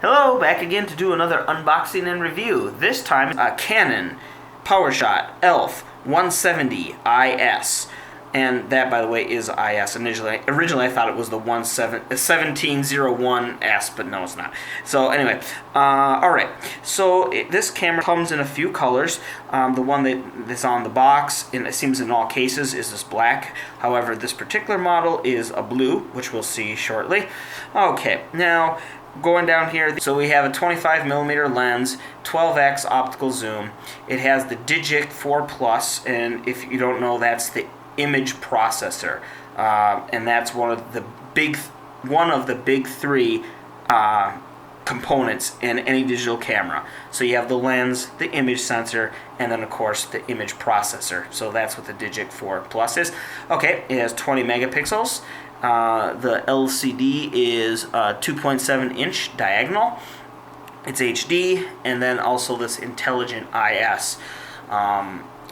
Hello, back again to do another unboxing and review. This time a Canon PowerShot ELPH 170 IS. And that, by the way, is IS. Originally I thought it was the 1701S, but no, it's not. So anyway, alright. So this camera comes in a few colors. The one that's on the box, and it seems in all cases, is this black. However, this particular model is a blue, which we'll see shortly. Okay, now going down here, so we have a 25mm lens, 12x optical zoom. It has the Digic 4 Plus, and if you don't know, that's the image processor, and that's one of the big three components in any digital camera. So you have the lens, the image sensor, and then of course the image processor. So that's what the Digic 4 Plus is. Okay, it has 20 megapixels. The LCD is 2.7 inch diagonal. It's HD, and then also this intelligent IS,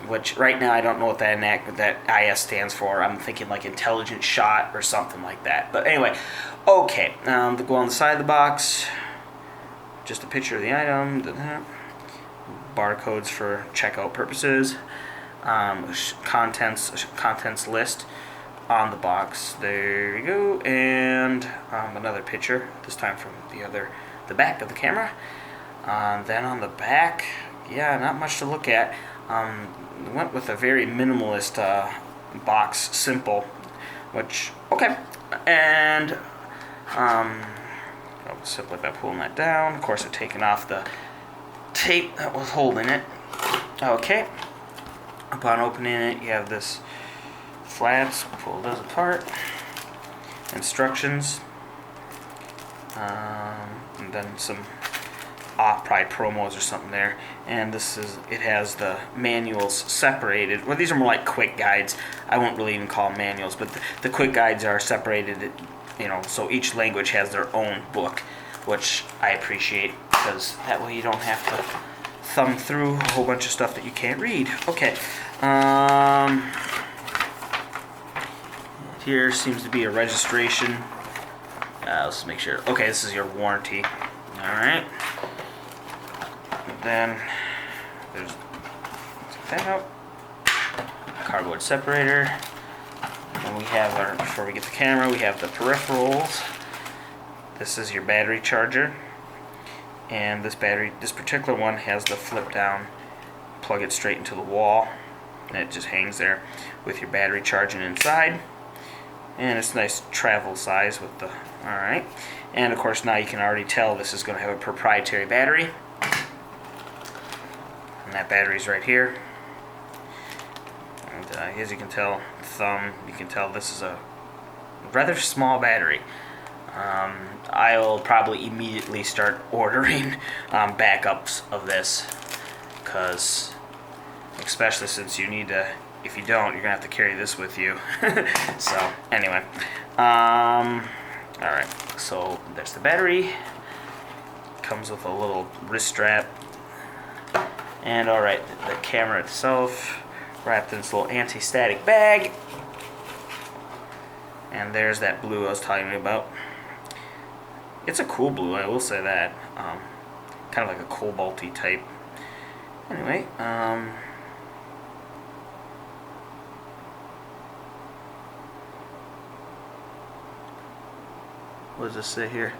which right now I don't know what that IS stands for. I'm thinking like intelligent shot or something like that. But anyway, okay, to go on the side of the box, just a picture of the item, barcodes for checkout purposes, contents list on the box. There you go, and another picture, this time from the back of the camera. Then on the back, yeah, not much to look at. Went with a very minimalist box, simple, which, okay, and simply by pulling that down. Of course, I've taken off the tape that was holding it. Okay, upon opening it, you have this flats, pull those apart, instructions, and then some probably promos or something there. And it has the manuals separated. Well, these are more like quick guides. I won't really even call them manuals, but the quick guides are separated, so each language has their own book, which I appreciate, because that way you don't have to thumb through a whole bunch of stuff that you can't read. Okay. Here seems to be a registration. Let's make sure. Okay, this is your warranty. Alright. Then let's get that out. Cardboard separator. And we have before we get the camera, we have the peripherals. This is your battery charger. And this particular one has the flip down, plug it straight into the wall, and it just hangs there with your battery charging inside. And it's a nice travel size with the, alright. And of course now you can already tell this is going to have a proprietary battery. And that battery's right here. And as you can tell, you can tell this is a rather small battery. I'll probably immediately start ordering backups of this, because especially since you need to, if you don't, you're gonna have to carry this with you. So anyway, alright, so there's the battery. Comes with a little wrist strap. And alright, the camera itself wrapped in this little anti-static bag. And there's that blue I was telling you about. It's a cool blue, I will say that. Kind of like a cobalty type. Anyway, what does this say here?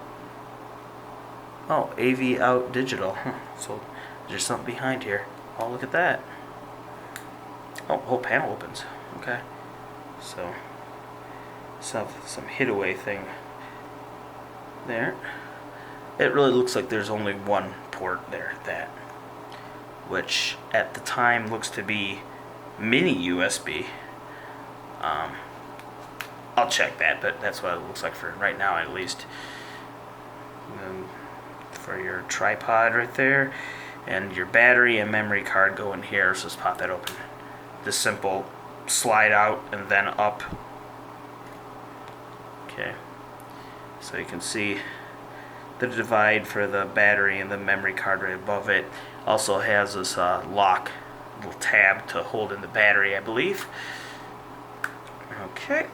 Oh, AV out digital. So there's something behind here. Oh, look at that. Oh, whole panel opens. Okay. So some hid-away thing there. It really looks like there's only one port there, which at the time looks to be mini USB. I'll check that, but that's what it looks like for right now, at least. And then for your tripod right there, and your battery and memory card go in here, so let's pop that open. This simple slide out and then up. Okay, so you can see the divide for the battery and the memory card right above it. Also has this lock little tab to hold in the battery, I believe. Okay,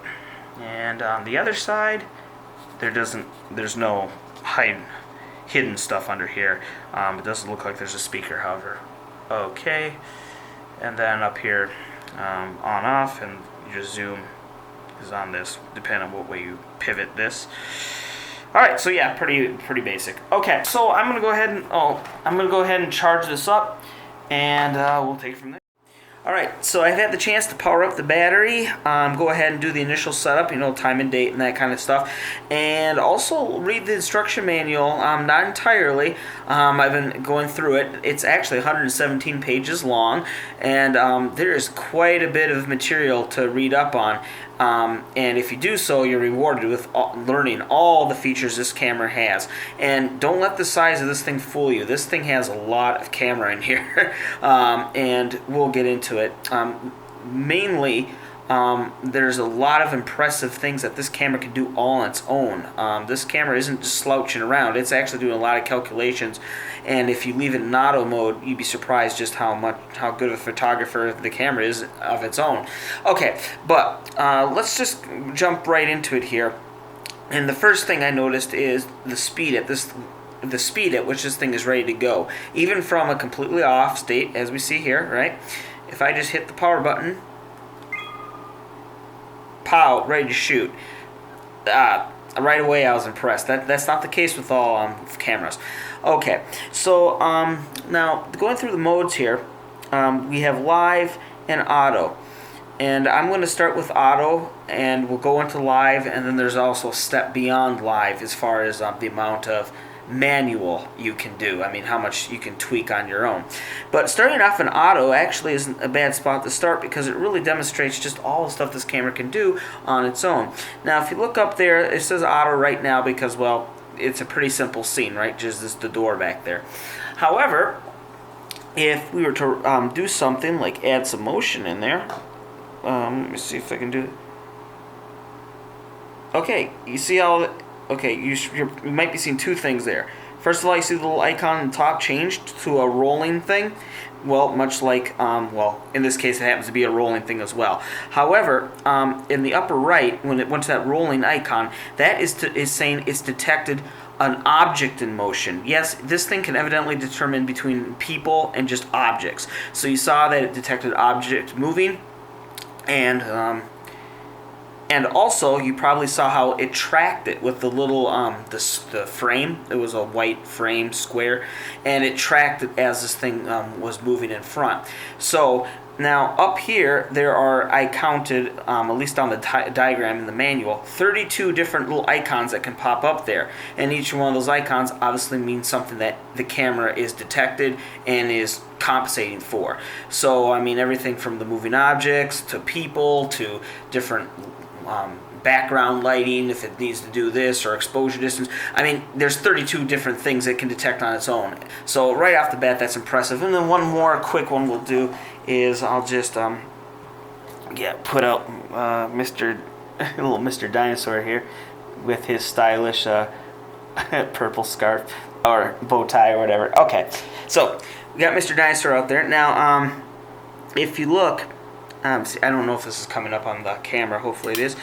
and on the other side, there's no hide hidden stuff under here. It doesn't look like there's a speaker, however. Okay, and then up here, on off, and your zoom is on this, depending on what way you pivot this. All right, so yeah, pretty basic. Okay, so I'm gonna go ahead and charge this up, and we'll take it from there. Alright, so I've had the chance to power up the battery, go ahead and do the initial setup, time and date and that kind of stuff, and also read the instruction manual, not entirely. I've been going through it. It's actually 117 pages long, and there is quite a bit of material to read up on. And if you do so, you're rewarded with learning all the features this camera has. And don't let the size of this thing fool you. This thing has a lot of camera in here, and we'll get into it. Mainly, there's a lot of impressive things that this camera can do all on its own. This camera isn't just slouching around. It's actually doing a lot of calculations, and if you leave it in auto mode, you'd be surprised just how good of a photographer the camera is of its own. Okay, but let's just jump right into it here. And the first thing I noticed is the speed at which this thing is ready to go, even from a completely off state, as we see here, right? If I just hit the power button, pow, ready to shoot. Right away I was impressed. That's not the case with all cameras. Okay, so now going through the modes here, we have live and auto. And I'm going to start with auto, and we'll go into live, and then there's also a step beyond live as far as the amount of manual you can do. I mean, how much you can tweak on your own. But starting off in auto actually isn't a bad spot to start, because it really demonstrates just all the stuff this camera can do on its own. Now, if you look up there, it says auto right now because, well, it's a pretty simple scene, right? Just the door back there. However, if we were to do something like add some motion in there, let me see if I can do it. Okay, you see how... Okay, you might be seeing two things there. First of all, you see the little icon on the top changed to a rolling thing. Well, much like, well, in this case, it happens to be a rolling thing as well. However, in the upper right, when it went to that rolling icon, that is saying it's detected an object in motion. Yes, this thing can evidently determine between people and just objects. So you saw that it detected object moving, and also, you probably saw how it tracked it with the little, the frame. It was a white frame square, and it tracked it as this thing was moving in front. So now up here, there are, I counted, at least on the diagram in the manual, 32 different little icons that can pop up there. And each one of those icons obviously means something that the camera is detected and is compensating for. So, I mean, everything from the moving objects to people to different background lighting, if it needs to do this, or exposure distance. I mean, there's 32 different things it can detect on its own. So right off the bat, that's impressive. And then one more quick one we'll do is I'll just put out little Mr. Dinosaur here with his stylish purple scarf or bow tie or whatever. Okay, so we got Mr. Dinosaur out there. Now, if you look, see, I don't know if this is coming up on the camera. Hopefully it is.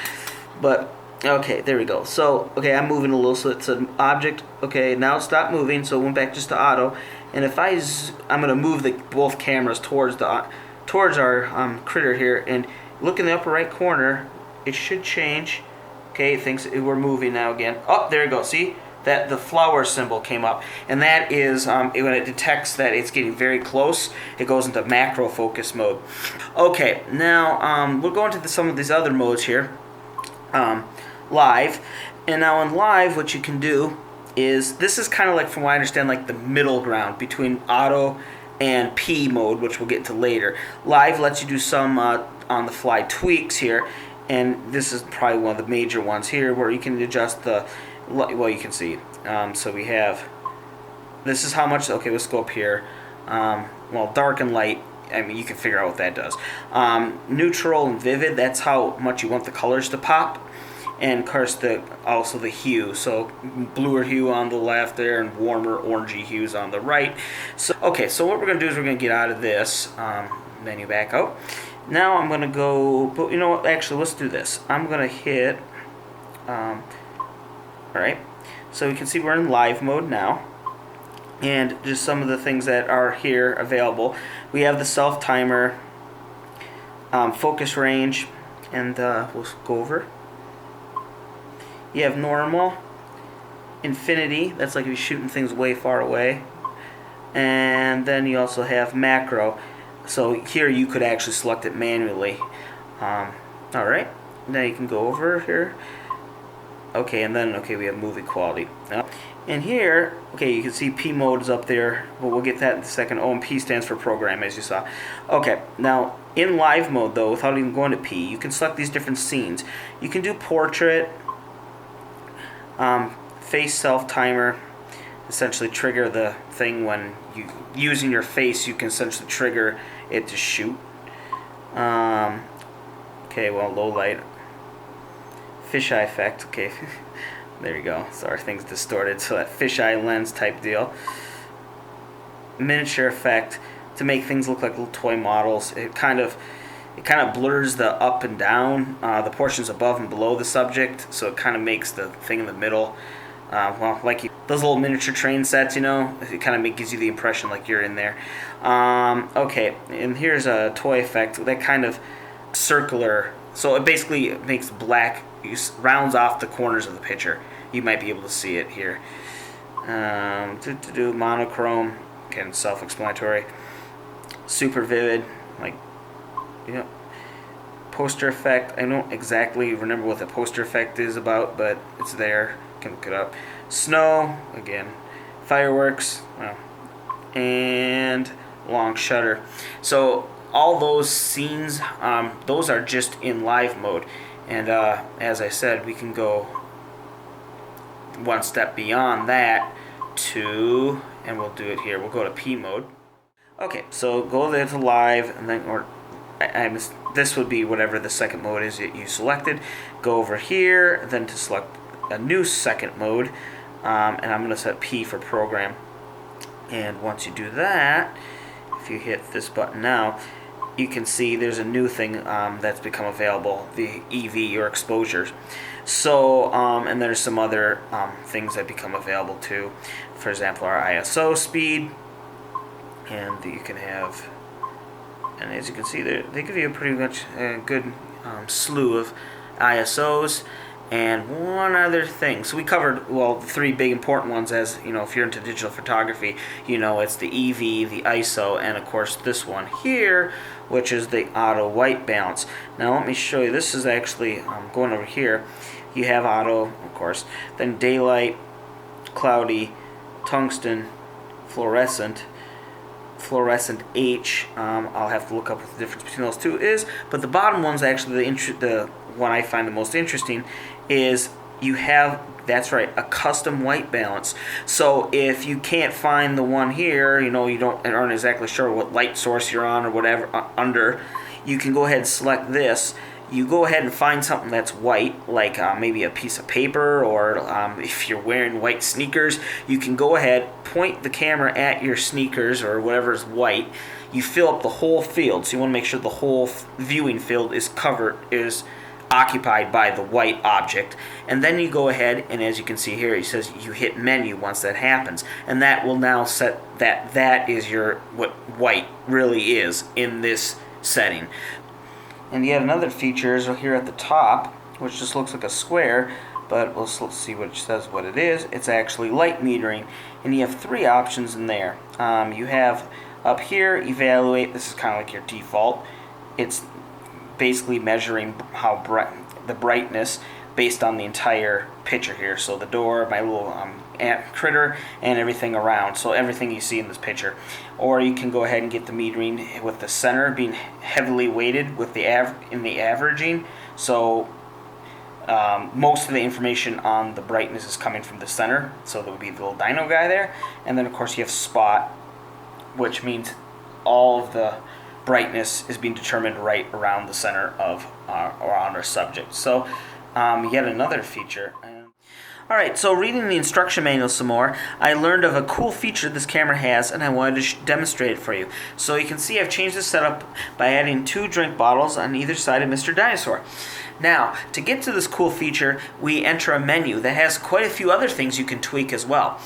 But, okay, there we go. So, okay, I'm moving a little, so it's an object. Okay, now it stopped moving, so it went back just to auto. And if I'm going to move both cameras towards our critter here, and look in the upper right corner, it should change. Okay, it thinks we're moving now again. Oh, there you go. See? That the flower symbol came up, and that is when it detects that it's getting very close, it goes into macro focus mode. Okay, now we'll go into some of these other modes here. Live, and now in live, what you can do is, this is kind of like, from what I understand, like the middle ground between auto and P mode, which we'll get into later. Live lets you do some on the fly tweaks here, and this is probably one of the major ones here, where you can adjust the, well, you can see. So we have, this is how much, okay, let's go up here. Well, dark and light, I mean, you can figure out what that does. Neutral and vivid, that's how much you want the colors to pop. And of course, also the hue. So bluer hue on the left there, and warmer orangey hues on the right. So okay, so what we're going to do is we're going to get out of this menu back out. Now I'm going to go, but you know what, actually, let's do this. I'm going to hit, alright, so we can see we're in live mode now. And just some of the things that are here available. We have the self timer, focus range, and we'll go over. You have normal, infinity, that's like if you're shooting things way far away. And then you also have macro. So here you could actually select it manually. Alright, now you can go over here. Okay, and then we have movie quality. And here, you can see P mode is up there, but we'll get that in a second. O and P stands for program, as you saw. Okay, now in live mode though, without even going to P, you can select these different scenes. You can do portrait, face self timer, essentially trigger the thing when you using your face. You can essentially trigger it to shoot. Okay, well, low light, fisheye effect. Okay, there you go. Sorry, things distorted. So that fisheye lens type deal. Miniature effect to make things look like little toy models. It kind of blurs the up and down, the portions above and below the subject, so it kind of makes the thing in the middle, like those little miniature train sets, it kind of gives you the impression like you're in there. Okay, and here's a toy effect, that kind of circular, so it basically makes black, rounds off the corners of the picture. You might be able to see it here. Monochrome, again, self-explanatory. Super vivid, poster effect. I don't exactly remember what the poster effect is about, but it's there. You can look it up. Snow, again. Fireworks, and long shutter. So all those scenes, those are just in live mode. And as I said, we can go one step beyond that to, and we'll do it here. We'll go to P mode. Okay, so go there to live, and then, this would be whatever the second mode is that you selected. Go over here, then to select a new second mode, and I'm going to set P for program. And once you do that, if you hit this button now, you can see there's a new thing that's become available, the EV or exposures. So, and there's some other things that become available too. For example, our ISO speed, and you can have, and as you can see, they give you a pretty much good slew of ISOs. And one other thing, so we covered, well, the three big important ones, as if you're into digital photography, it's the EV, the ISO, and of course this one here, which is the auto white balance. Now let me show you. This is actually going over here. You have auto, of course, then daylight, cloudy, tungsten, fluorescent H. I'll have to look up what the difference between those two is, but the bottom one's actually the one I find the most interesting. Is you have, that's right, a custom white balance. So if you can't find the one here, you aren't exactly sure what light source you're on or whatever under, you can go ahead and select this. You go ahead and find something that's white, like maybe a piece of paper, or if you're wearing white sneakers, you can go ahead, point the camera at your sneakers or whatever is white. You fill up the whole field, so you want to make sure the whole viewing field is occupied by the white object, and then you go ahead, and as you can see here, it says you hit menu once that happens, and that will now set that is what white really is in this setting. And yet another feature is here at the top, which just looks like a square, but let's see what it says what it is. It's actually light metering, and you have three options in there. You have up here, evaluate. This is kind of like your default. It's basically measuring how the brightness based on the entire picture here. So the door, my little ant critter, and everything around. So everything you see in this picture. Or you can go ahead and get the metering with the center being heavily weighted with the averaging. So most of the information on the brightness is coming from the center. So there would be the little dino guy there. And then of course you have spot, which means all of the brightness is being determined right around the center of around our subject. So yet another feature. Alright, so reading the instruction manual some more, I learned of a cool feature this camera has, and I wanted to demonstrate it for you. So you can see I've changed the setup by adding 2 drink bottles on either side of Mr. Dinosaur. Now, to get to this cool feature, we enter a menu that has quite a few other things you can tweak as well.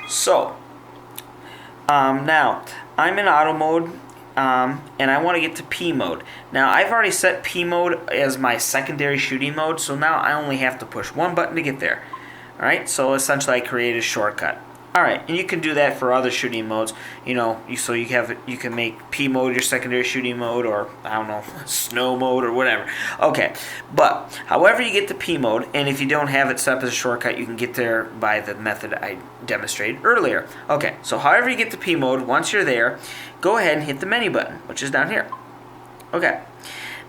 So, Now, I'm in auto mode, and I want to get to P mode. Now, I've already set P mode as my secondary shooting mode, so now I only have to push one button to get there. Alright, so essentially I create a shortcut. Alright, and you can do that for other shooting modes. You know, so you can make P mode your secondary shooting mode, or I don't know, snow mode or whatever. Okay, but however you get to P mode, and if you don't have it set up as a shortcut, you can get there by the method I demonstrated earlier. Okay, so however you get to P mode, once you're there, go ahead and hit the menu button, which is down here. Okay,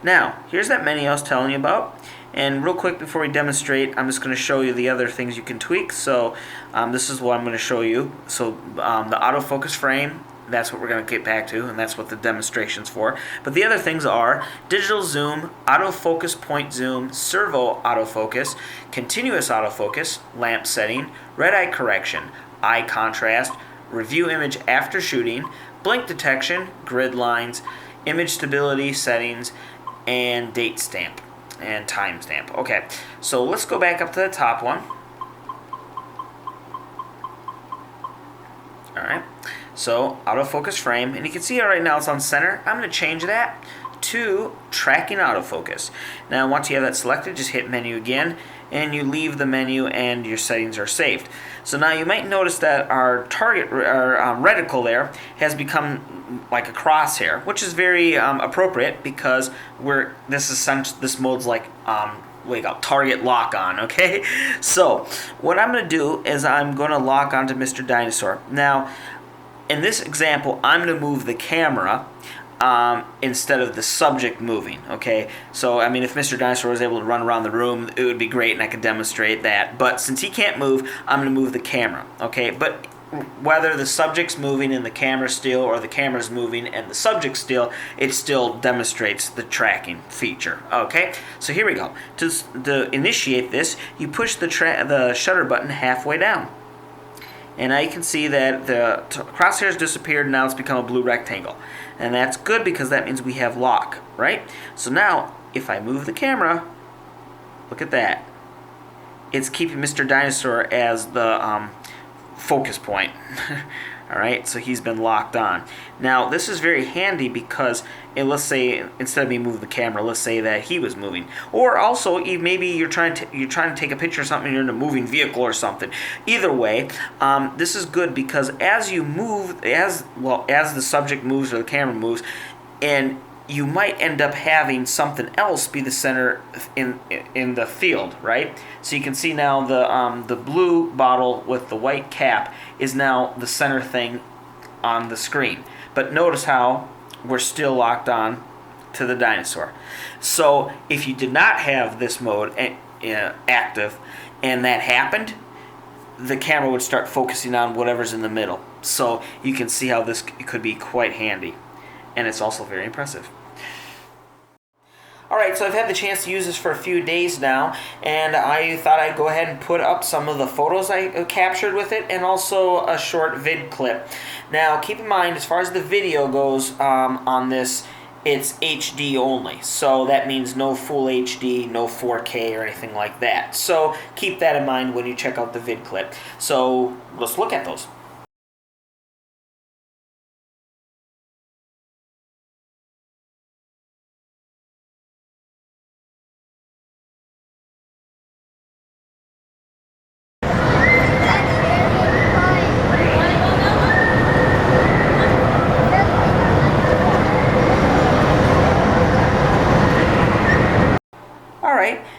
now here's that menu I was telling you about. And real quick before we demonstrate, I'm just going to show you the other things you can tweak. So this is what I'm going to show you. So the autofocus frame, that's what we're going to get back to, and that's what the demonstration's for. But the other things are digital zoom, autofocus point zoom, servo autofocus, continuous autofocus, lamp setting, red eye correction, eye contrast, review image after shooting, blink detection, grid lines, image stability settings, and date stamp. And timestamp. Okay, so let's go back up to the top one. Alright, so autofocus frame, and you can see right now it's on center. I'm going to change that to tracking autofocus. Now once you have that selected, just hit menu again, and you leave the menu and your settings are saved. So now you might notice that our target, reticle there has become like a crosshair, which is very appropriate because this mode's like target lock on. Okay, so what I'm going to do is I'm going to lock onto Mr. Dinosaur. Now, in this example, I'm going to move the camera instead of the subject moving, okay? So, I mean, if Mr. Dinosaur was able to run around the room, it would be great, and I could demonstrate that. But since he can't move, I'm going to move the camera, okay? But whether the subject's moving and the camera's still, or the camera's moving and the subject's still, it still demonstrates the tracking feature, okay? So here we go. To initiate this, you push the shutter button halfway down. And now you can see that the crosshairs disappeared, and now it's become a blue rectangle. And that's good because that means we have lock, right? So now, if I move the camera, look at that. It's keeping Mr. Dinosaur as the focus point. Alright, so he's been locked on. Now, this is very handy because, let's say, instead of me moving the camera, let's say that he was moving. Or also, maybe you're trying to take a picture of something, you're in a moving vehicle or something. Either way, this is good because as you move, as the subject moves or the camera moves, and you might end up having something else be the center in the field, right? So you can see now the blue bottle with the white cap is now the center thing on the screen. But notice how we're still locked on to the dinosaur. So if you did not have this mode active and that happened, the camera would start focusing on whatever's in the middle. So you can see how this could be quite handy. And it's also very impressive. Alright, so I've had the chance to use this for a few days now, and I thought I'd go ahead and put up some of the photos I captured with it, and also a short vid clip. Now, keep in mind, as far as the video goes on this, it's HD only. So that means no full HD, no 4K or anything like that. So keep that in mind when you check out the vid clip. So let's look at those.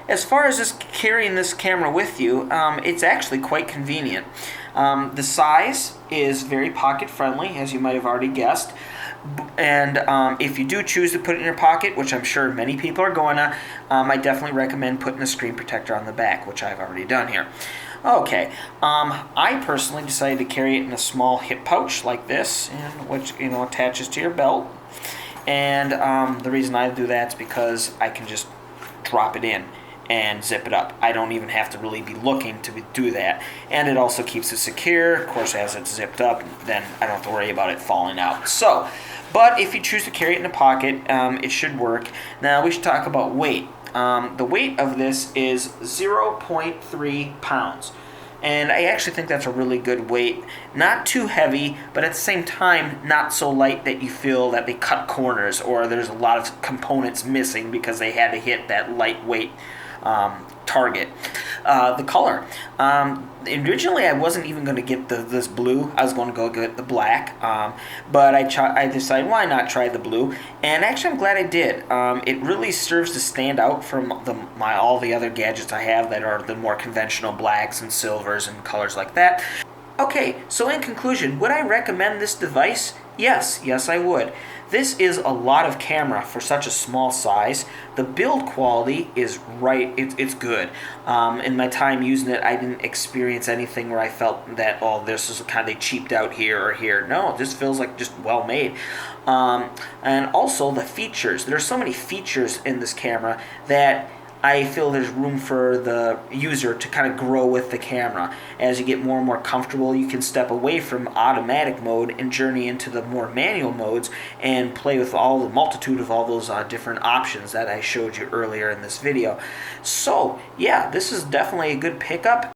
As far as just carrying this camera with you, it's actually quite convenient. The size is very pocket friendly, as you might have already guessed. And if you do choose to put it in your pocket, which I'm sure many people are going to, I definitely recommend putting a screen protector on the back, which I've already done here. Okay, I personally decided to carry it in a small hip pouch like this, which attaches to your belt. And the reason I do that is because I can just drop it in and zip it up. I don't even have to really be looking to do that. And it also keeps it secure. Of course, as it's zipped up, then I don't have to worry about it falling out. So, but if you choose to carry it in a pocket, it should work. Now, we should talk about weight. The weight of this is 0.3 pounds. And I actually think that's a really good weight. Not too heavy, but at the same time, not so light that you feel that they cut corners or there's a lot of components missing because they had to hit that lightweight target. The color. Originally, I wasn't even going to get this blue. I was going to go get the black, but I decided why not try the blue. And actually, I'm glad I did. It really serves to stand out from all the other gadgets I have that are the more conventional blacks and silvers and colors like that. Okay, so in conclusion, would I recommend this device? Yes, I would. This is a lot of camera for such a small size. The build quality is right, it's good. In my time using it, I didn't experience anything where I felt that, oh, this is kind of they cheaped out here or here. No, this feels like just well made. And also the features. There are so many features in this camera that I feel there's room for the user to kind of grow with the camera. As you get more and more comfortable, you can step away from automatic mode and journey into the more manual modes and play with all the multitude of all those different options that I showed you earlier in this video. So, yeah, this is definitely a good pickup.